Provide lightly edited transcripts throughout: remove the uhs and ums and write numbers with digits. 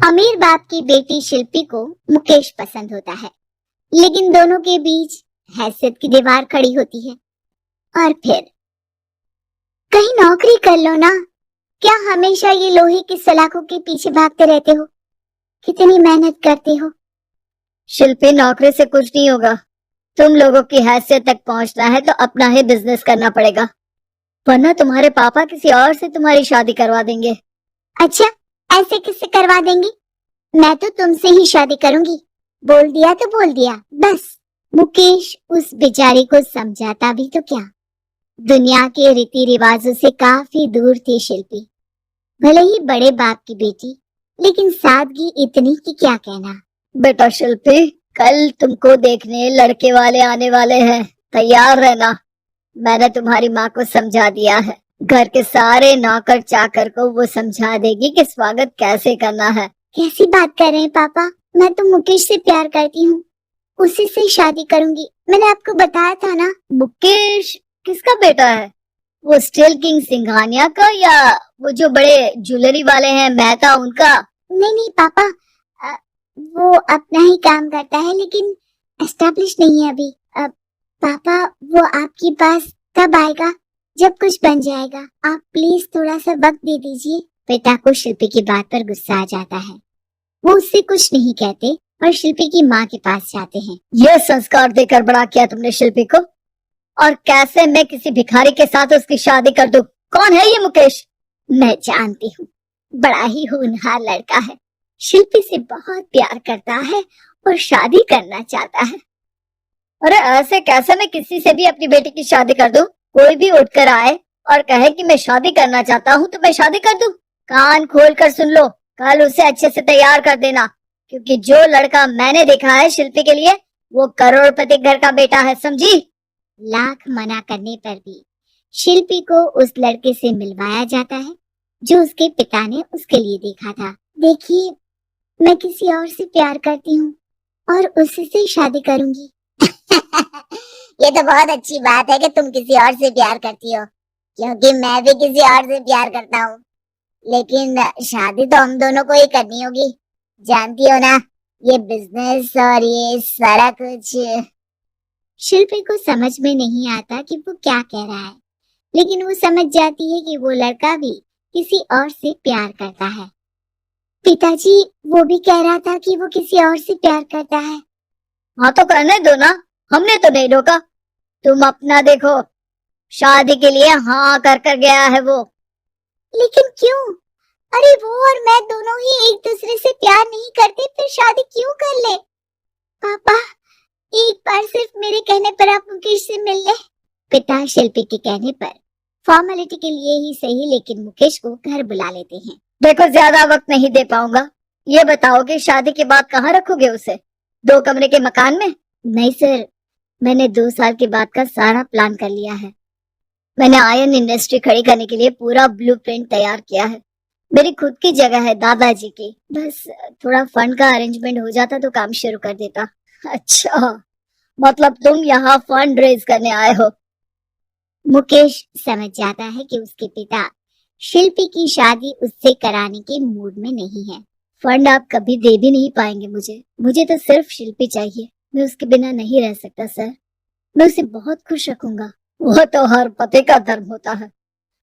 अमीर बाप की बेटी शिल्पी को मुकेश पसंद होता है, लेकिन दोनों के बीच हैसियत की दीवार खड़ी होती है। और फिर कहीं नौकरी कर लो ना, क्या हमेशा ये लोहे की सलाखों के पीछे भागते रहते हो? कितनी मेहनत करते हो। शिल्पी, नौकरी से कुछ नहीं होगा। तुम लोगों की हैसियत तक पहुंचना है तो अपना ही बिजनेस करना पड़ेगा, वरना तुम्हारे पापा किसी और से तुम्हारी शादी करवा देंगे। अच्छा, ऐसे किससे करवा देंगे? मैं तो तुमसे ही शादी करूंगी। बोल दिया तो बोल दिया, बस। मुकेश उस बेचारी को समझाता भी तो क्या। दुनिया के रीति रिवाजों से काफी दूर थी शिल्पी। भले ही बड़े बाप की बेटी, लेकिन सादगी इतनी कि क्या कहना। बेटा शिल्पी, कल तुमको देखने लड़के वाले आने वाले हैं, तैयार रहना। मैंने तुम्हारी माँ को समझा दिया है। घर के सारे नौकर चाकर को वो समझा देगी कि स्वागत कैसे करना है। कैसी बात कर रहे हैं पापा? मैं तो मुकेश से प्यार करती हूँ, उसी से शादी करूंगी। मैंने आपको बताया था ना। मुकेश किसका बेटा है? वो स्टील किंग सिंघानिया का, या वो जो बड़े ज्वेलरी वाले हैं मेहता, उनका? नहीं नहीं पापा, वो अपना ही काम करता है, लेकिन एस्टेब्लिश नहीं है अभी। पापा, वो आपके पास कब आएगा? जब कुछ बन जाएगा। आप प्लीज थोड़ा सा वक्त दे दीजिए। पिता को शिल्पी की बात पर गुस्सा आ जाता है। वो उससे कुछ नहीं कहते और शिल्पी की माँ के पास जाते हैं। यह संस्कार देकर बड़ा किया तुमने शिल्पी को, और कैसे मैं किसी भिखारी के साथ उसकी शादी कर दूं? कौन है ये मुकेश? मैं जानती हूँ, बड़ा ही होनहार लड़का है। शिल्पी से बहुत प्यार करता है और शादी करना चाहता है। अरे ऐसे कैसे मैं किसी से भी अपनी बेटी की शादी कर दूं? कोई भी उठकर आए और कहे कि मैं शादी करना चाहता हूँ तो मैं शादी कर दूं? कान खोल कर सुन लो, कल उसे अच्छे से तैयार कर देना, क्योंकि जो लड़का मैंने देखा है शिल्पी के लिए, वो करोड़पति घर का बेटा है, समझी? लाख मना करने पर भी शिल्पी को उस लड़के से मिलवाया जाता है जो उसके पिता ने उसके लिए देखा था। देखिए, मैं किसी और से प्यार करती हूँ और उसी से शादी करूंगी। ये तो बहुत अच्छी बात है कि तुम किसी और से प्यार करती हो, क्योंकि मैं भी किसी और से प्यार करता हूँ। लेकिन शादी तो हम दोनों को ही करनी होगी। जानती हो ना, ये बिजनेस और ये सारा कुछ। शिल्पी को समझ में नहीं आता कि वो क्या कह रहा है, लेकिन वो समझ जाती है कि वो लड़का भी किसी और से प्यार करता है। पिताजी, वो भी कह रहा था कि वो किसी और से प्यार करता है। हाँ तो करने दो ना, हमने तो नहीं रोका। तुम अपना देखो, शादी के लिए हाँ कर गया है वो। लेकिन क्यों? अरे वो और मैं दोनों ही एक दूसरे से प्यार नहीं करते, फिर शादी क्यों कर ले? पापा, एक बार सिर्फ मेरे कहने पर आप मुकेश से मिल ले। पिता शिल्पी के कहने पर फॉर्मेलिटी के लिए ही सही, लेकिन मुकेश को घर बुला लेते हैं। देखो, ज्यादा वक्त नहीं दे पाऊंगा। ये बताओ कि शादी के बाद कहाँ रखोगे उसे? 2 कमरे के मकान में? नहीं सर, मैंने 2 साल के बाद का सारा प्लान कर लिया है। मैंने आयरन इंडस्ट्री खड़ी करने के लिए पूरा ब्लूप्रिंट तैयार किया है। मेरी खुद की जगह है दादाजी की, बस थोड़ा फंड का अरेंजमेंट हो जाता तो काम शुरू कर देता। अच्छा, मतलब तुम यहाँ फंड रेज करने आए हो? मुकेश समझ जाता है कि उसके पिता शिल्पी की शादी उससे कराने के मूड में नहीं है। फंड आप कभी दे भी नहीं पाएंगे मुझे तो सिर्फ शिल्पी चाहिए। मैं उसके बिना नहीं रह सकता सर। मैं उसे बहुत खुश रखूंगा। वो तो हर पति का धर्म होता है।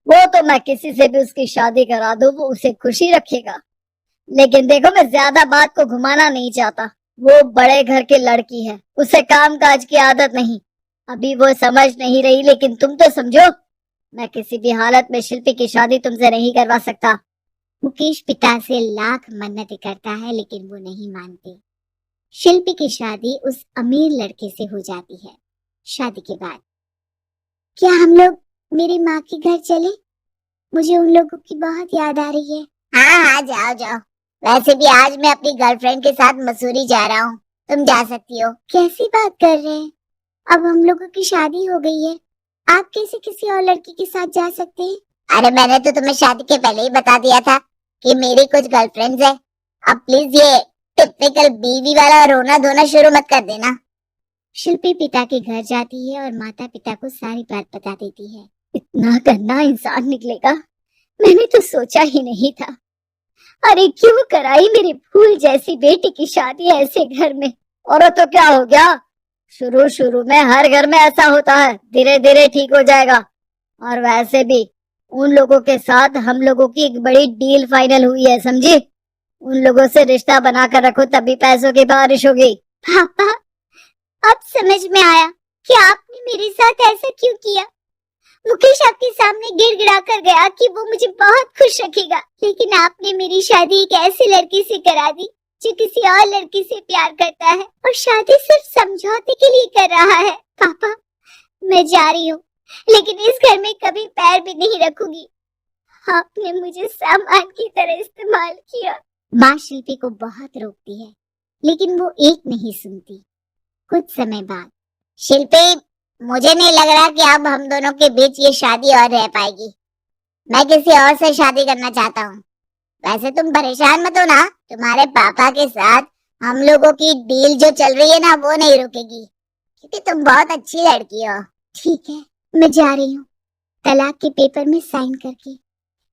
वो तो मैं किसी से भी उसकी शादी करा दूं, वो उसे खुशी रखेगा। लेकिन देखो, मैं ज्यादा बात को घुमाना नहीं चाहता। वो बड़े घर की लड़की है, उसे काम काज की आदत नहीं। अभी वो समझ नहीं रही, लेकिन तुम तो समझो। मैं किसी भी हालत में शिल्पी की शादी तुमसे नहीं करवा सकता। मुकेश पिता से लाख मन्नतें करता है, लेकिन वो नहीं मानते। शिल्पी की शादी उस अमीर लड़के से हो जाती है। शादी के बाद क्या हम लोग मेरी माँ के घर चले? मुझे उन लोगों की बहुत याद आ रही है। हाँ हाँ, जाओ जाओ। वैसे भी आज मैं अपनी गर्लफ्रेंड के साथ मसूरी जा रहा हूँ, तुम जा सकती हो। कैसी बात कर रहे हैं? अब हम लोगों की शादी हो गई है, आप कैसे किसी और लड़की के साथ जा सकते हैं? अरे मैंने तो तुम्हें शादी के पहले ही बता दिया था कि मेरी कुछ गर्लफ्रेंड्स है। अब प्लीज ये टिपिकल बीवी वाला रोना धोना शुरू मत कर देना। शिल्पी पिता के घर जाती है और माता पिता को सारी बात बता देती है। इतना गंदा इंसान निकलेगा, मैंने तो सोचा ही नहीं था। अरे क्यों कराई मेरी फूल जैसी बेटी की शादी ऐसे घर में? और तो क्या हो गया? शुरू शुरू में हर घर में ऐसा होता है, धीरे धीरे ठीक हो जाएगा। और वैसे भी उन लोगों के साथ हम लोगों की एक बड़ी डील फाइनल हुई है, समझी? उन लोगों से रिश्ता बनाकर रखो, तभी पैसों की बारिश होगी। पापा, अब समझ में आया कि आपने मेरे साथ ऐसा क्यों किया। मुकेश आपके सामने गिड़गिड़ा कर गया कि वो मुझे बहुत खुश रखेगा, लेकिन आपने मेरी शादी एक ऐसे लड़के से करा दी जो किसी और लड़की से प्यार करता है और शादी सिर्फ समझौते के लिए कर रहा है। पापा, मैं जा रही हूँ, लेकिन इस घर में कभी पैर भी नहीं रखूंगी। आपने मुझे सामान की तरह इस्तेमाल किया। माँ शिल्पी को बहुत रोकती है, लेकिन वो एक नहीं सुनती। कुछ समय बाद, शिल्पी, मुझे नहीं लग रहा कि अब हम दोनों के बीच ये शादी और रह पाएगी। मैं किसी और से शादी करना चाहता हूँ। वैसे तुम परेशान मत हो ना, तुम्हारे पापा के साथ हम लोगों की डील जो चल रही है ना, वो नहीं रुकेगी, क्योंकि तुम बहुत अच्छी लड़की हो। ठीक है, मैं जा रही हूँ, तलाक के पेपर में साइन करके।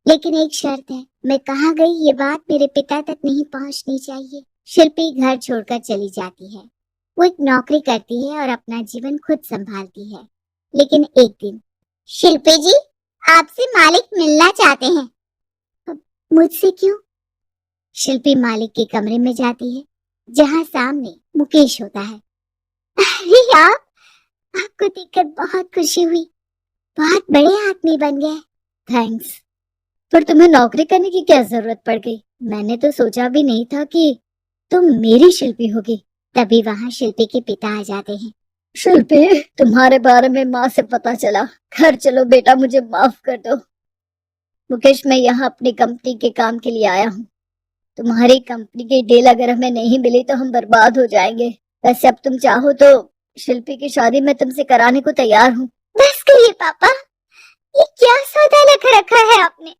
लेकिन एक शर्त है, मैं कहाँ गई ये बात मेरे पिता तक नहीं पहुँचनी चाहिए। शिल्पी घर छोड़कर चली जाती है। वो एक नौकरी करती है और अपना जीवन खुद संभालती है। लेकिन एक दिन, शिल्पी जी, आपसे मालिक मिलना चाहते हैं। मुझसे क्यों? शिल्पी मालिक के कमरे में जाती है, जहाँ सामने मुकेश होता है। अरे आपको देखकर बहुत खुशी हुई, बहुत बड़े आदमी बन गए। थैंक्स, पर तुम्हें नौकरी करने की क्या जरूरत पड़ गई? मैंने तो सोचा भी नहीं था कि तुम मेरी शिल्पी होगी। तभी वहाँ शिल्पी के पिता आ जाते हैं। शिल्पी, तुम्हारे बारे में माँ से पता चला। घर चलो बेटा, मुझे माफ कर दो। मुकेश, मैं यहाँ अपनी कंपनी के काम के लिए आया हूँ। तुम्हारी कंपनी की डील अगर हमें नहीं मिली तो हम बर्बाद हो जाएंगे। वैसे अब तुम चाहो तो शिल्पी की शादी मैं तुमसे कराने को तैयार हूँ। बस करिए पापा, ये क्या सौदा लगा रखा है आपने?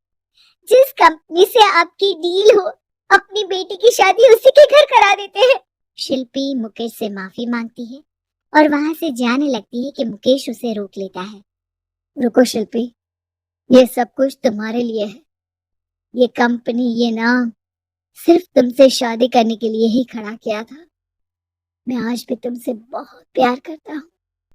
जिस कंपनी से आपकी डील हो, अपनी बेटी की शादी उसी के घर करा देते हैं। शिल्पी मुकेश से माफी मांगती है और वहां से जाने लगती है कि मुकेश उसे रोक लेता है। रुको शिल्पी, ये सब कुछ तुम्हारे लिए है। ये कंपनी, ये नाम सिर्फ तुमसे शादी करने के लिए ही खड़ा किया था। मैं आज भी तुमसे बहुत प्यार करता हूँ।